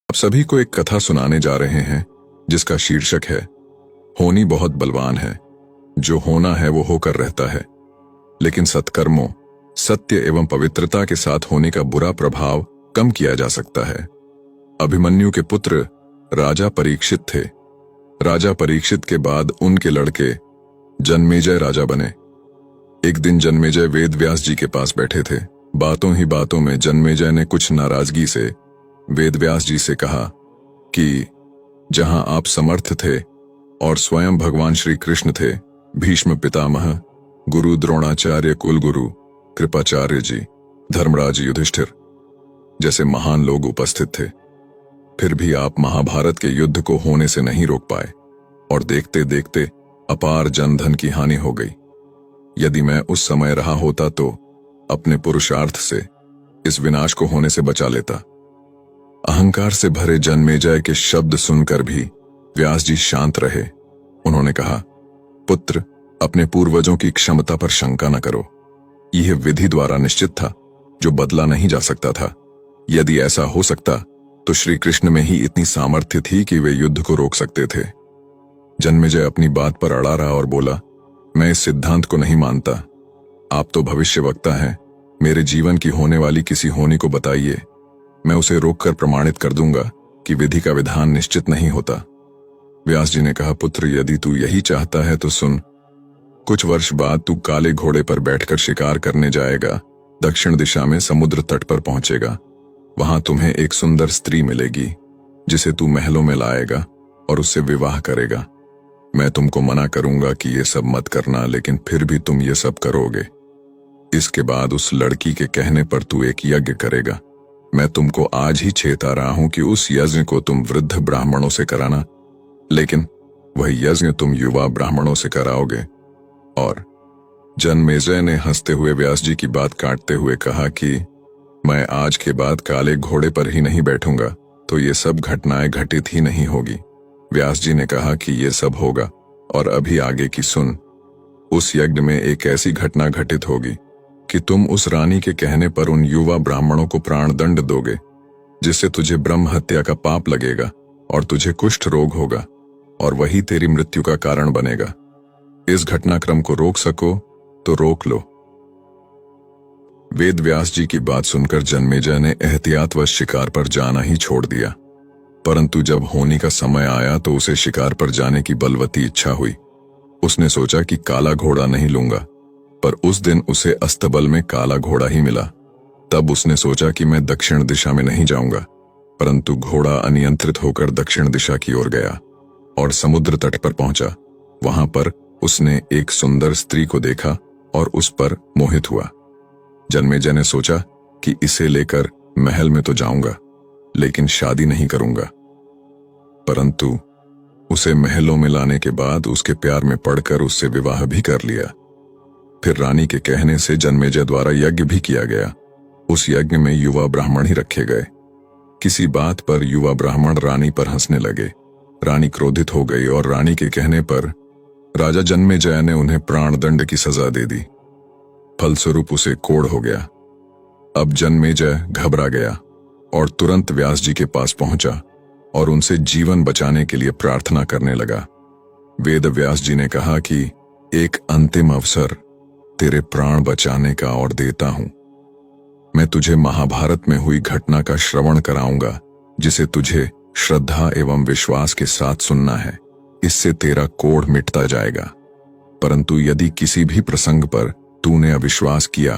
अब सभी को एक कथा सुनाने जा रहे हैं जिसका शीर्षक है होनी बहुत बलवान है, जो होना है वो होकर रहता है, लेकिन सत्कर्मों, सत्य एवं पवित्रता के साथ होने का बुरा प्रभाव कम किया जा सकता है। अभिमन्यु के पुत्र राजा परीक्षित थे। राजा परीक्षित के बाद उनके लड़के जन्मेजय राजा बने। एक दिन जन्मेजय वेद व्यास जी के पास बैठे थे। बातों ही बातों में जन्मेजय ने कुछ नाराजगी से वेद व्यास जी से कहा कि जहां आप समर्थ थे और स्वयं भगवान श्री कृष्ण थे, भीष्म पितामह, गुरु द्रोणाचार्य, कुलगुरु कृपाचार्य जी, धर्मराज युधिष्ठिर जैसे महान लोग उपस्थित थे, फिर भी आप महाभारत के युद्ध को होने से नहीं रोक पाए और देखते देखते अपार जनधन की हानि हो गई। यदि मैं उस समय रहा होता तो अपने पुरुषार्थ से इस विनाश को होने से बचा लेता। अहंकार से भरे जन्मेजय के शब्द सुनकर भी व्यास जी शांत रहे। उन्होंने कहा, पुत्र, अपने पूर्वजों की क्षमता पर शंका न करो। यह विधि द्वारा निश्चित था जो बदला नहीं जा सकता था। यदि ऐसा हो सकता तो श्री कृष्ण में ही इतनी सामर्थ्य थी कि वे युद्ध को रोक सकते थे। जन्मेजय अपनी बात पर अड़ा रहा और बोला, मैं इस सिद्धांत को नहीं मानता। आप तो भविष्यवक्ता हैं, मेरे जीवन की होने वाली किसी होनी को बताइए, मैं उसे रोककर प्रमाणित कर दूंगा कि विधि का विधान निश्चित नहीं होता। व्यास जी ने कहा, पुत्र, यदि तू यही चाहता है तो सुन। कुछ वर्ष बाद तू काले घोड़े पर बैठकर शिकार करने जाएगा। दक्षिण दिशा में समुद्र तट पर पहुंचेगा। वहां तुम्हें एक सुंदर स्त्री मिलेगी जिसे तू महलों में लाएगा और उससे विवाह करेगा। मैं तुमको मना करूंगा कि ये सब मत करना, लेकिन फिर भी तुम ये सब करोगे। इसके बाद उस लड़की के कहने पर तू एक यज्ञ करेगा। मैं तुमको आज ही चेता रहा हूं कि उस यज्ञ को तुम वृद्ध ब्राह्मणों से कराना, लेकिन वह यज्ञ तुम युवा ब्राह्मणों से कराओगे। और जन्मेजय ने हंसते हुए व्यास जी की बात काटते हुए कहा कि मैं आज के बाद काले घोड़े पर ही नहीं बैठूंगा तो ये सब घटनाएं घटित ही नहीं होगी। व्यास जी ने कहा कि ये सब होगा, और अभी आगे की सुन। उस यज्ञ में एक ऐसी घटना घटित होगी कि तुम उस रानी के कहने पर उन युवा ब्राह्मणों को प्राण दंड दोगे, जिससे तुझे ब्रह्म हत्या का पाप लगेगा और तुझे कुष्ठ रोग होगा, और वही तेरी मृत्यु का कारण बनेगा। इस घटनाक्रम को रोक सको तो रोक लो। वेद व्यास जी की बात सुनकर जन्मेजय ने एहतियातवश शिकार पर जाना ही छोड़ दिया। परंतु जब होनी का समय आया तो उसे शिकार पर जाने की बलवती इच्छा हुई। उसने सोचा कि काला घोड़ा नहीं लूंगा, पर उस दिन उसे अस्तबल में काला घोड़ा ही मिला। तब उसने सोचा कि मैं दक्षिण दिशा में नहीं जाऊंगा, परंतु घोड़ा अनियंत्रित होकर दक्षिण दिशा की ओर गया और समुद्र तट पर पहुंचा। वहां पर उसने एक सुंदर स्त्री को देखा और उस पर मोहित हुआ। जन्मेजय ने सोचा कि इसे लेकर महल में तो जाऊंगा, लेकिन शादी नहीं करूंगा। परंतु उसे महलों में लाने के बाद उसके प्यार में पड़कर उससे विवाह भी कर लिया। फिर रानी के कहने से जन्मेजय द्वारा यज्ञ भी किया गया। उस यज्ञ में युवा ब्राह्मण ही रखे गए। किसी बात पर युवा ब्राह्मण रानी पर हंसने लगे। रानी क्रोधित हो गई और रानी के कहने पर राजा जन्मेजय ने उन्हें प्राणदंड की सजा दे दी। फलस्वरूप उसे कोढ़ हो गया। अब जन्मेजय घबरा गया और तुरंत व्यास जी के पास पहुंचा और उनसे जीवन बचाने के लिए प्रार्थना करने लगा। वेद व्यास जी ने कहा कि एक अंतिम अवसर तेरे प्राण बचाने का और देता हूं। मैं तुझे महाभारत में हुई घटना का श्रवण कराऊंगा, जिसे तुझे श्रद्धा एवं विश्वास के साथ सुनना है। इससे तेरा कोढ़ मिटता जाएगा। परंतु यदि किसी भी प्रसंग पर तूने अविश्वास किया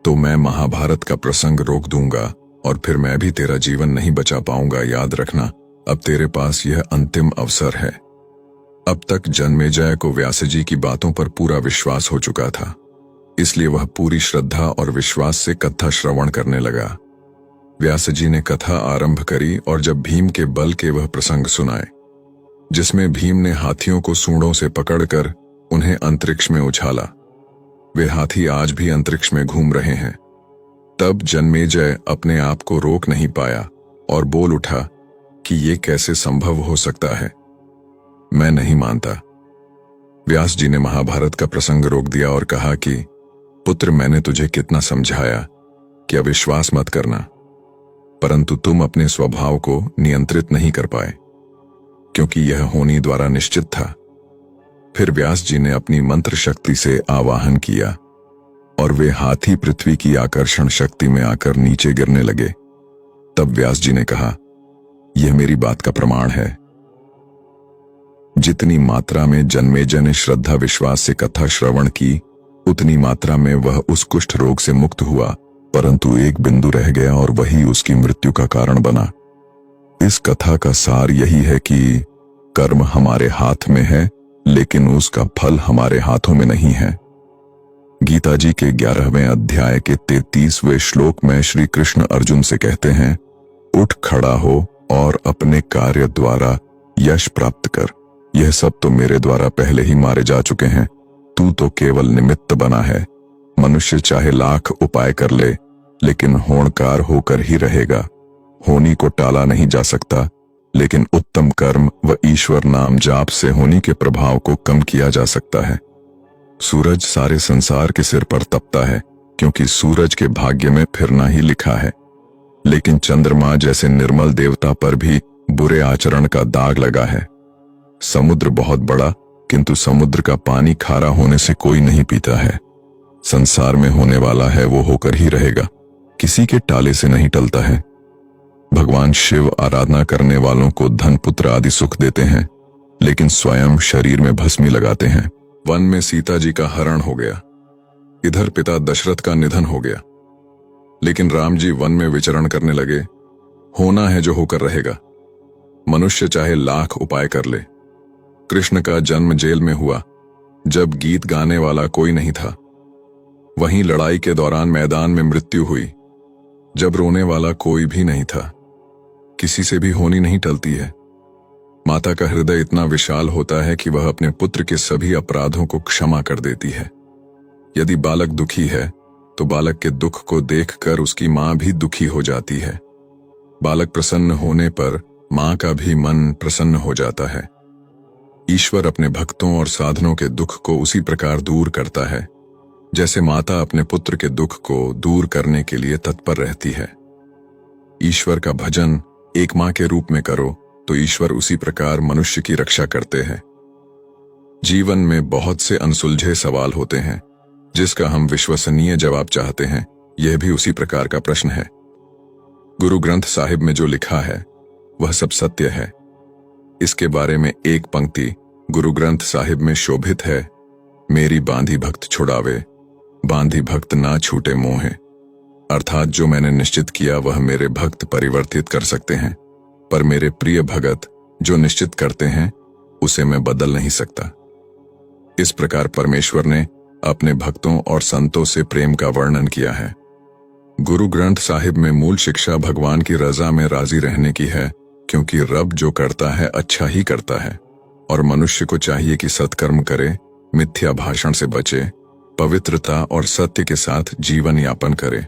तो मैं महाभारत का प्रसंग रोक दूंगा और फिर मैं भी तेरा जीवन नहीं बचा पाऊंगा। याद रखना, अब तेरे पास यह अंतिम अवसर है। अब तक जन्मेजय को व्यास जी की बातों पर पूरा विश्वास हो चुका था, इसलिए वह पूरी श्रद्धा और विश्वास से कथा श्रवण करने लगा। व्यास जी ने कथा आरंभ करी और जब भीम के बल के वह प्रसंग सुनाए जिसमें भीम ने हाथियों को सूंडों से पकड़कर उन्हें अंतरिक्ष में उछाला, वे हाथी आज भी अंतरिक्ष में घूम रहे हैं। तब जन्मेजय अपने आप को रोक नहीं पाया और बोल उठा कि ये कैसे संभव हो सकता है, मैं नहीं मानता। व्यास जी ने महाभारत का प्रसंग रोक दिया और कहा कि पुत्र, मैंने तुझे कितना समझाया कि अविश्वास मत करना, परंतु तुम अपने स्वभाव को नियंत्रित नहीं कर पाए, क्योंकि यह होनी द्वारा निश्चित था। फिर व्यास जी ने अपनी मंत्र शक्ति से आवाहन किया और वे हाथी पृथ्वी की आकर्षण शक्ति में आकर नीचे गिरने लगे। तब व्यास जी ने कहा, यह मेरी बात का प्रमाण है। जितनी मात्रा में जन्मेजय ने श्रद्धा विश्वास से कथा श्रवण की, उतनी मात्रा में वह उस कुष्ठ रोग से मुक्त हुआ, परंतु एक बिंदु रह गया और वही उसकी मृत्यु का कारण बना। इस कथा का सार यही है कि कर्म हमारे हाथ में है, लेकिन उसका फल हमारे हाथों में नहीं है। गीता जी के 11वें अध्याय के 33वें श्लोक में श्री कृष्ण अर्जुन से कहते हैं, उठ खड़ा हो और अपने कार्य द्वारा यश प्राप्त कर। यह सब तो मेरे द्वारा पहले ही मारे जा चुके हैं, तू तो केवल निमित्त बना है। मनुष्य चाहे लाख उपाय कर ले, लेकिन होनकार होकर ही रहेगा। होनी को टाला नहीं जा सकता, लेकिन उत्तम कर्म व ईश्वर नाम जाप से होनी के प्रभाव को कम किया जा सकता है। सूरज सारे संसार के सिर पर तपता है, क्योंकि सूरज के भाग्य में फिरना ही लिखा है। लेकिन चंद्रमा जैसे निर्मल देवता पर भी बुरे आचरण का दाग लगा है। समुद्र बहुत बड़ा, किंतु समुद्र का पानी खारा होने से कोई नहीं पीता है। संसार में होने वाला है वो होकर ही रहेगा, किसी के टाले से नहीं टलता है। भगवान शिव आराधना करने वालों को धन पुत्र आदि सुख देते हैं, लेकिन स्वयं शरीर में भस्मी लगाते हैं। वन में सीता जी का हरण हो गया, इधर पिता दशरथ का निधन हो गया, लेकिन राम जी वन में विचरण करने लगे। होना है जो होकर रहेगा, मनुष्य चाहे लाख उपाय कर ले। कृष्ण का जन्म जेल में हुआ, जब गीत गाने वाला कोई नहीं था। वहीं लड़ाई के दौरान मैदान में मृत्यु हुई, जब रोने वाला कोई भी नहीं था। किसी से भी होनी नहीं टलती है। माता का हृदय इतना विशाल होता है कि वह अपने पुत्र के सभी अपराधों को क्षमा कर देती है। यदि बालक दुखी है, तो बालक के दुख को देखकर उसकी मां भी दुखी हो जाती है। बालक प्रसन्न होने पर मां का भी मन प्रसन्न हो जाता है। ईश्वर अपने भक्तों और साधनों के दुख को उसी प्रकार दूर करता है, जैसे माता अपने पुत्र के दुख को दूर करने के लिए तत्पर रहती है। ईश्वर का भजन एक मां के रूप में करो, तो ईश्वर उसी प्रकार मनुष्य की रक्षा करते हैं। जीवन में बहुत से अनसुलझे सवाल होते हैं, जिसका हम विश्वसनीय जवाब चाहते हैं। यह भी उसी प्रकार का प्रश्न है। गुरु ग्रंथ साहिब में जो लिखा है वह सब सत्य है। इसके बारे में एक पंक्ति गुरु ग्रंथ साहिब में शोभित है, मेरी बांधी भक्त छुड़ावे, बांधी भक्त ना छूटे मोहे। अर्थात जो मैंने निश्चित किया वह मेरे भक्त परिवर्तित कर सकते हैं, पर मेरे प्रिय भगत जो निश्चित करते हैं उसे मैं बदल नहीं सकता। इस प्रकार परमेश्वर ने अपने भक्तों और संतों से प्रेम का वर्णन किया है। गुरु ग्रंथ साहिब में मूल शिक्षा भगवान की रजा में राजी रहने की है, क्योंकि रब जो करता है अच्छा ही करता है, और मनुष्य को चाहिए कि सत्कर्म करे, मिथ्या भाषण से बचे, पवित्रता और सत्य के साथ जीवन यापन करे।